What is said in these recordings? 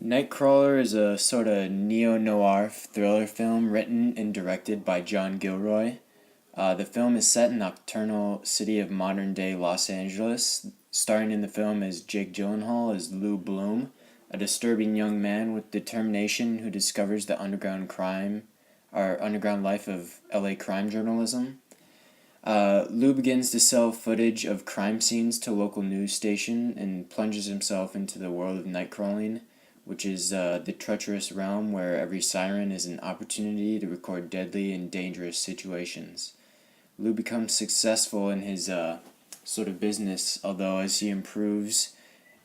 Nightcrawler is a sort of neo-noir thriller film written and directed by John Gilroy. The film is set in the nocturnal city of modern-day Los Angeles. Starring in the film is Jake Gyllenhaal as Lou Bloom, a disturbing young man with determination who discovers the underground life of LA crime journalism. Lou begins to sell footage of crime scenes to local news station and plunges himself into the world of nightcrawling, which is the treacherous realm where every siren is an opportunity to record deadly and dangerous situations. Lou becomes successful in his sort of business, although as he improves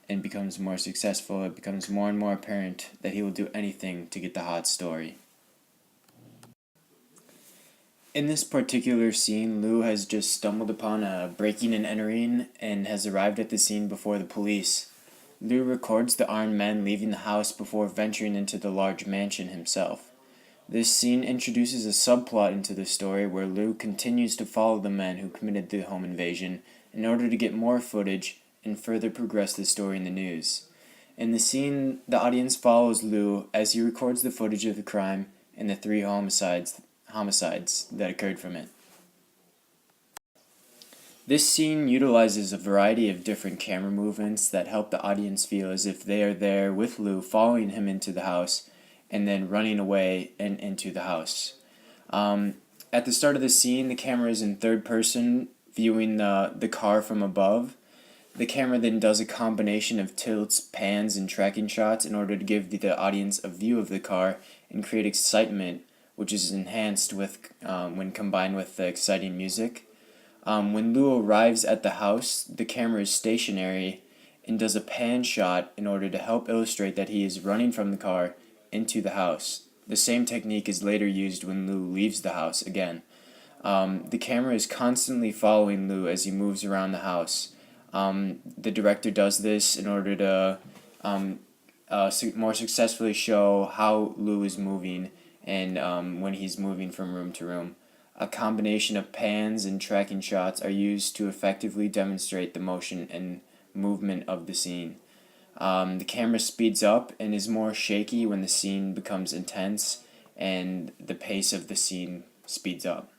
and becomes more successful, it becomes more and more apparent that he will do anything to get the hot story. In this particular scene, Lou has just stumbled upon a breaking and entering and has arrived at the scene before the police. Lou records the armed men leaving the house before venturing into the large mansion himself. This scene introduces a subplot into the story where Lou continues to follow the men who committed the home invasion in order to get more footage and further progress the story in the news. In the scene, the audience follows Lou as he records the footage of the crime and the three homicides that occurred from it. This scene utilizes a variety of different camera movements that help the audience feel as if they are there with Lou, following him into the house and then running away and into the house. At the start of the scene, the camera is in third person, viewing the car from above. The camera then does a combination of tilts, pans, and tracking shots in order to give the audience a view of the car and create excitement, which is enhanced when combined with the exciting music. When Lou arrives at the house, the camera is stationary and does a pan shot in order to help illustrate that he is running from the car into the house. The same technique is later used when Lou leaves the house again. The camera is constantly following Lou as he moves around the house. The director does this in order to more successfully show how Lou is moving and when he's moving from room to room. A combination of pans and tracking shots are used to effectively demonstrate the motion and movement of the scene. The camera speeds up and is more shaky when the scene becomes intense and the pace of the scene speeds up.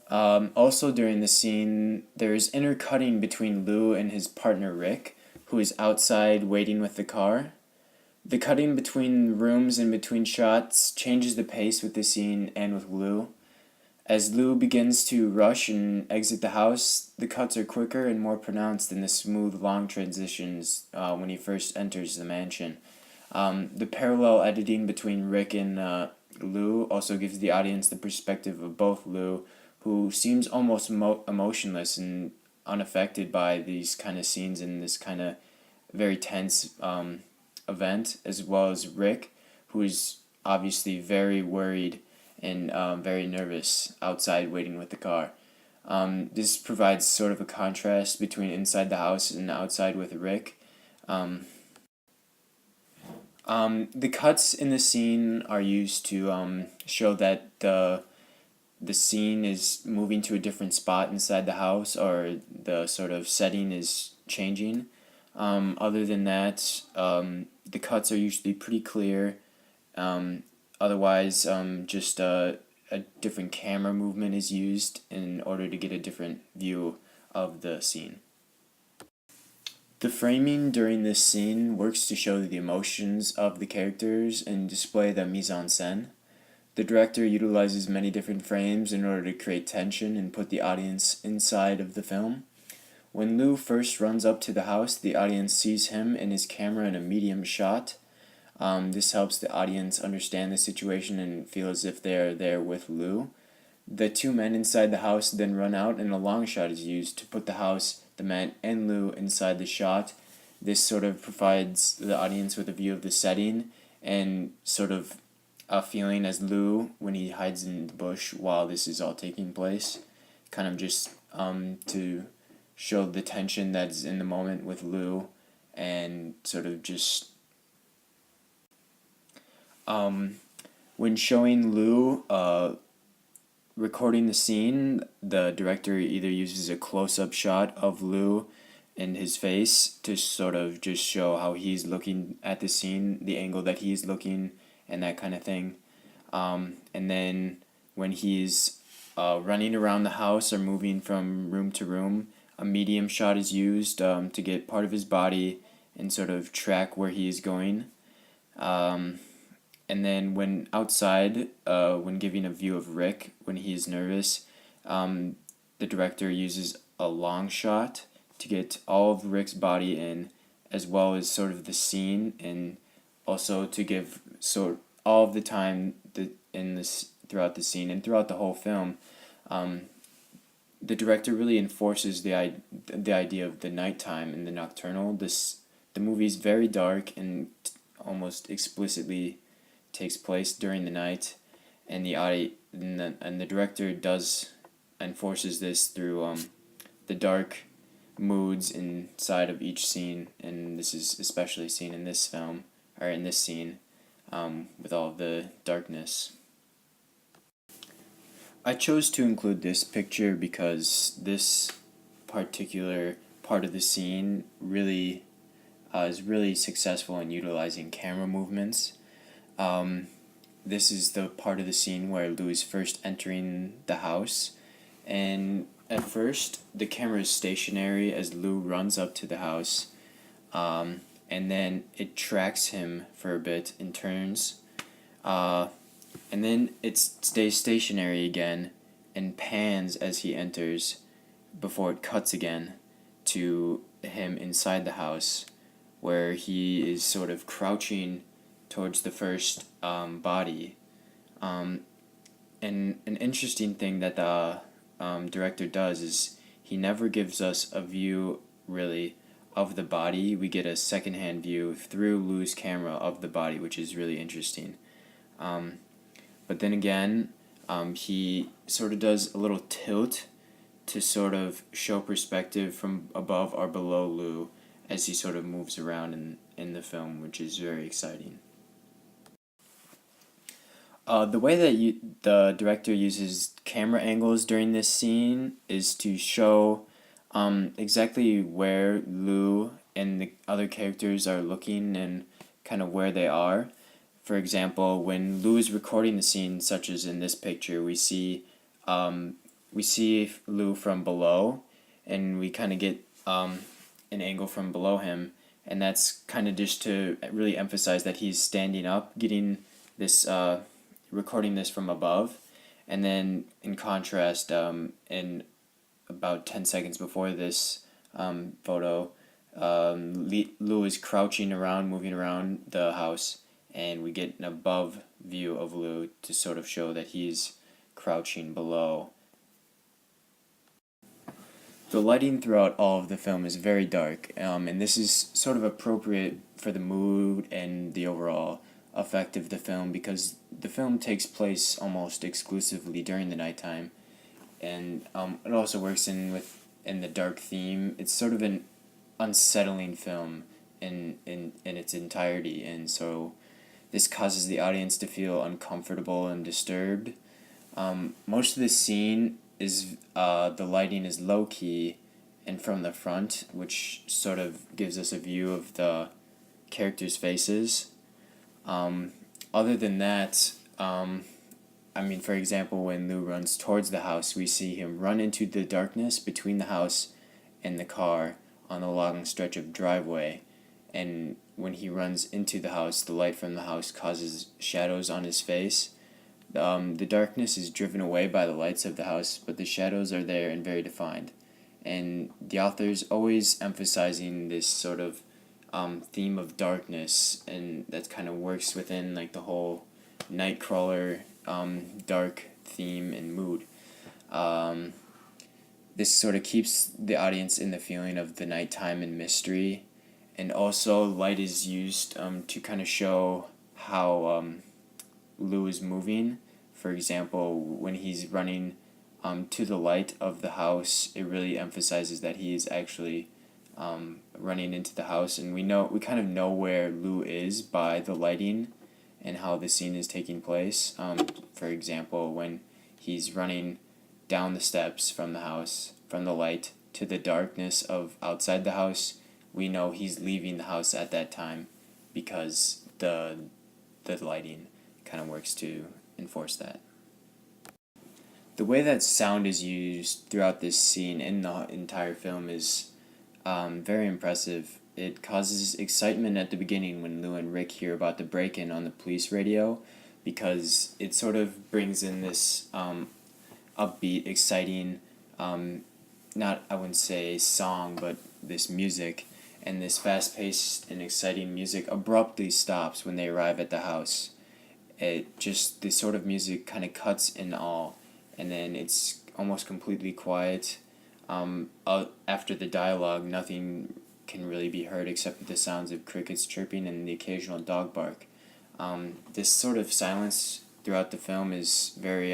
Also during the scene, there is intercutting between Lou and his partner Rick, who is outside waiting with the car. The cutting between rooms and between shots changes the pace with the scene and with Lou. As Lou begins to rush and exit the house, the cuts are quicker and more pronounced than the smooth, long transitions when he first enters the mansion. The parallel editing between Rick and Lou also gives the audience the perspective of both Lou, who seems almost emotionless and unaffected by these kind of scenes and this kind of very tense event, as well as Rick, who is obviously very worried and very nervous outside waiting with the car. This provides sort of a contrast between inside the house and outside with Rick. The cuts in the scene are used to show that the scene is moving to a different spot inside the house, or the sort of setting is changing. Other than that, the cuts are usually pretty clear. Otherwise, just a different camera movement is used in order to get a different view of the scene. The framing during this scene works to show the emotions of the characters and display the mise en scène. The director utilizes many different frames in order to create tension and put the audience inside of the film. When Lou first runs up to the house, the audience sees him and his camera in a medium shot. This helps the audience understand the situation and feel as if they're there with Lou. The two men inside the house then run out, and a long shot is used to put the house, the men, and Lou inside the shot. This sort of provides the audience with a view of the setting and sort of a feeling as Lou, when he hides in the bush while this is all taking place, kind of just to show the tension that's in the moment with Lou, and sort of just when showing Lou recording the scene, the director either uses a close-up shot of Lou in his face to sort of just show how he's looking at the scene, the angle that he's looking, and that kind of thing. And then when he's running around the house or moving from room to room, a medium shot is used to get part of his body and sort of track where he is going. Um, and then when outside, when giving a view of Rick when he is nervous, the director uses a long shot to get all of Rick's body in, as well as sort of the scene, and also to give sort all of the time in this throughout the scene and throughout the whole film. Um, the director really enforces the idea of the nighttime and the nocturnal. The movie is very dark and almost explicitly takes place during the night, and the director does enforces this through the dark moods inside of each scene, and this is especially seen in this film or in this scene with all of the darkness. I chose to include this picture because this particular part of the scene really is really successful in utilizing camera movements. Um, this is the part of the scene where Lou is first entering the house, and at first the camera is stationary as Lou runs up to the house, and then it tracks him for a bit and turns, and then it stays stationary again and pans as he enters before it cuts again to him inside the house, where he is sort of crouching towards the first body. And an interesting thing that the director does is he never gives us a view really of the body. We get a secondhand view through Lou's camera of the body, which is really interesting. But then again, he sort of does a little tilt to sort of show perspective from above or below Lou as he sort of moves around in the film, which is very exciting. The way that the director uses camera angles during this scene is to show exactly where Lou and the other characters are looking and kind of where they are. For example, when Lou is recording the scene, such as in this picture, we see Lou from below, and we kind of get an angle from below him, and that's kind of just to really emphasize that he's standing up, getting this recording this from above. And then in contrast, in about 10 seconds before this photo, Lou is crouching around, moving around the house, and we get an above view of Lou to sort of show that he's crouching below. The lighting throughout all of the film is very dark, and this is sort of appropriate for the mood and the overall effect of the film, because the film takes place almost exclusively during the nighttime, and it also works in the dark theme. It's sort of an unsettling film in its entirety, and so this causes the audience to feel uncomfortable and disturbed. Most of the scene is the lighting is low key and from the front, which sort of gives us a view of the characters' faces. Other than that, for example, when Lou runs towards the house, we see him run into the darkness between the house and the car on a long stretch of driveway, and when he runs into the house, the light from the house causes shadows on his face. The darkness is driven away by the lights of the house, but the shadows are there and very defined. And the author's always emphasizing this sort of theme of darkness, and that kind of works within like the whole Nightcrawler dark theme and mood. This sort of keeps the audience in the feeling of the nighttime and mystery, and also light is used to kind of show how Lou is moving. For example, when he's running to the light of the house, it really emphasizes that he is actually running into the house, and we kind of know where Lou is by the lighting and how the scene is taking place. For example, when he's running down the steps from the house, from the light, to the darkness of outside the house, we know he's leaving the house at that time because the lighting kind of works to enforce that. The way that sound is used throughout this scene in the entire film is very impressive. It causes excitement at the beginning when Lou and Rick hear about the break-in on the police radio, because it sort of brings in this upbeat, exciting, not, I wouldn't say song, but this music, and this fast-paced and exciting music abruptly stops when they arrive at the house. This sort of music kind of cuts in all, and then it's almost completely quiet. After the dialogue, nothing can really be heard except the sounds of crickets chirping and the occasional dog bark. This sort of silence throughout the film is very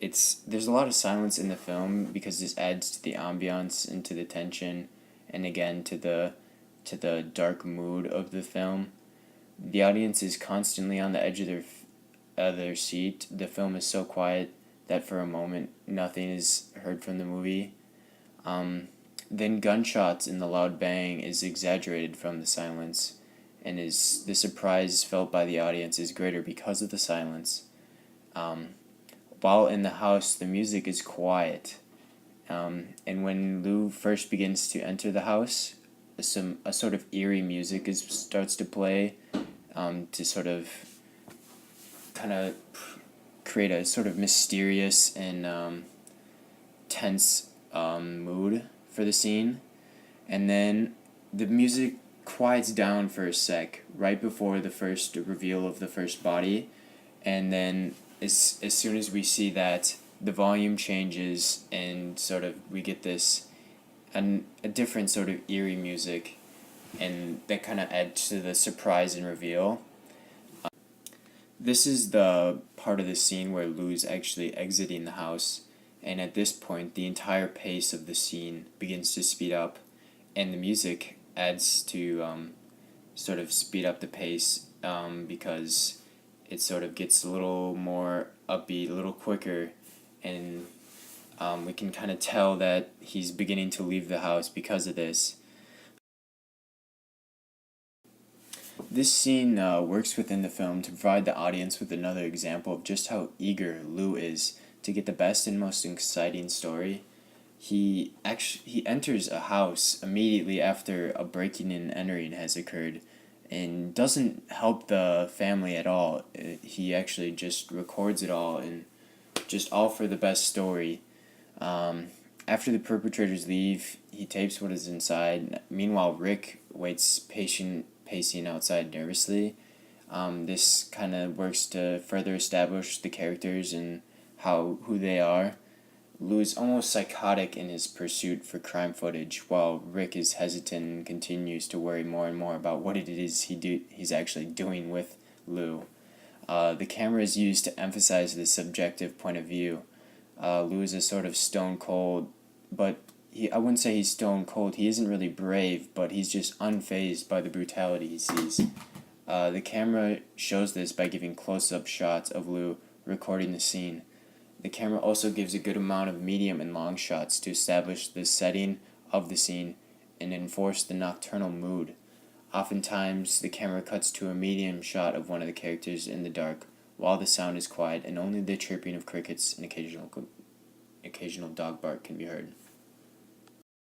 there's a lot of silence in the film because this adds to the ambiance and to the tension, and again to the dark mood of the film. The audience is constantly on the edge of their seat. The film is so quiet that for a moment nothing is heard from the movie. Then gunshots and the loud bang is exaggerated from the silence, and the surprise felt by the audience is greater because of the silence. While in the house, the music is quiet, and when Lou first begins to enter the house, a sort of eerie music starts to play, to sort of kind of create a sort of mysterious and tense mood for the scene. And then the music quiets down for a sec right before the first reveal of the first body, and then as soon as we see that, the volume changes and sort of we get this a different sort of eerie music, and that kind of adds to the surprise and reveal. This is the part of the scene where Lou's actually exiting the house, and at this point the entire pace of the scene begins to speed up, and the music adds to sort of speed up the pace, because it sort of gets a little more upbeat, a little quicker, and we can kind of tell that he's beginning to leave the house because of this. This scene works within the film to provide the audience with another example of just how eager Lou is to get the best and most exciting story. He enters a house immediately after a breaking and entering has occurred, and doesn't help the family at all. He actually just records it all, and just all for the best story. After the perpetrators leave, he tapes what is inside. Meanwhile, Rick waits pacing outside nervously. This kind of works to further establish the characters and who they are. Lou is almost psychotic in his pursuit for crime footage, while Rick is hesitant and continues to worry more and more about what it is he's actually doing with Lou. The camera is used to emphasize the subjective point of view. Lou is a sort of stone cold, but I wouldn't say he's stone cold. He isn't really brave, but he's just unfazed by the brutality he sees. The camera shows this by giving close-up shots of Lou recording the scene. The camera also gives a good amount of medium and long shots to establish the setting of the scene and enforce the nocturnal mood. Oftentimes, the camera cuts to a medium shot of one of the characters in the dark, while the sound is quiet and only the chirping of crickets and occasional dog bark can be heard.